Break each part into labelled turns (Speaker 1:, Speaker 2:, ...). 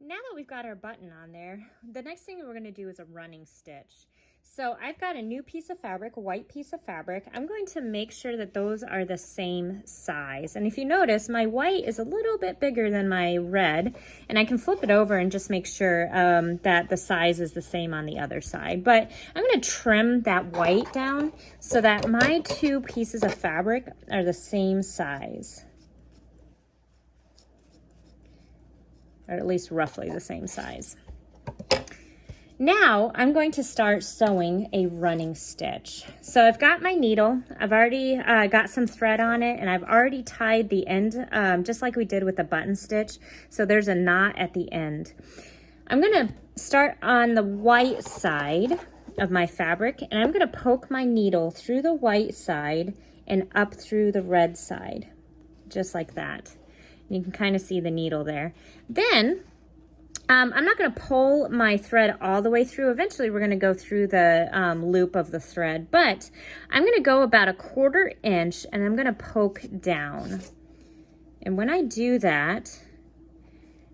Speaker 1: Now that we've got our button on there, the next thing we're going to do is a running stitch. So I've got a new piece of fabric, a white piece of fabric. I'm going to make sure that those are the same size. And if you notice, my white is a little bit bigger than my red, and I can flip it over and just make sure that the size is the same on the other side. But I'm going to trim that white down so that my two pieces of fabric are the same size. Or at least roughly the same size. Now I'm going to start sewing a running stitch. So I've got my needle, I've already got some thread on it, and I've already tied the end just like we did with the button stitch. So there's a knot at the end. I'm gonna start on the white side of my fabric, and I'm gonna poke my needle through the white side and up through the red side, just like that. You can kind of see the needle there. Then I'm not going to pull my thread all the way through. Eventually we're going to go through the loop of the thread, but I'm going to go about 1/4 inch and I'm going to poke down. And when I do that,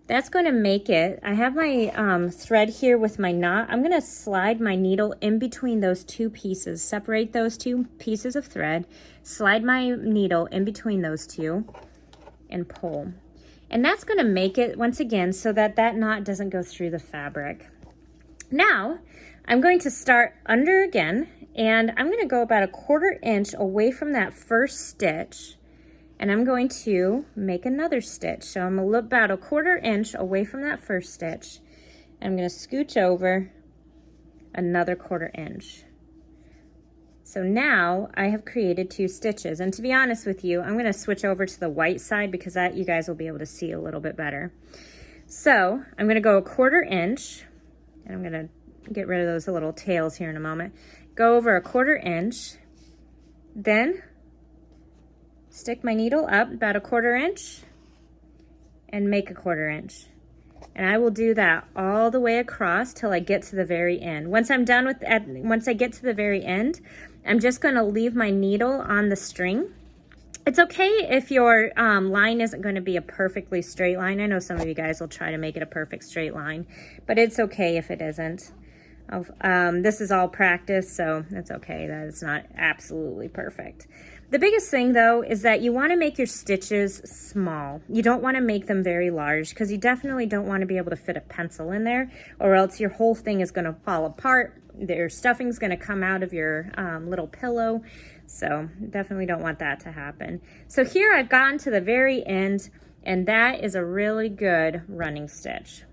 Speaker 1: that's going to make it, I have my thread here with my knot. I'm going to slide my needle in between those two pieces, separate those two pieces of thread, slide my needle in between those two, and pull. And that's going to make it, once again, so that that knot doesn't go through the fabric. Now I'm going to start under again, and I'm going to go about 1/4 inch away from that first stitch, and I'm going to make another stitch. So I'm about 1/4 inch away from that first stitch, and I'm going to scooch over another 1/4 inch. So now I have created 2 stitches, and to be honest with you, I'm going to switch over to the white side because that you guys will be able to see a little bit better. So I'm going to go 1/4 inch, and I'm going to get rid of those little tails here in a moment. Go over 1/4 inch, then stick my needle up about 1/4 inch and make 1/4 inch. And I will do that all the way across till I get to the very end. Once I'm done with that, once I get to the very end, I'm just going to leave my needle on the string. It's okay if your line isn't going to be a perfectly straight line. I know some of you guys will try to make it a perfect straight line, but it's okay if it isn't. This is all practice, so it's okay that it's not absolutely perfect. The biggest thing though is that you want to make your stitches small. You don't want to make them very large because you definitely don't want to be able to fit a pencil in there, or else your whole thing is going to fall apart. Your stuffing's going to come out of your little pillow, so definitely don't want that to happen. So here I've gotten to the very end, and that is a really good running stitch.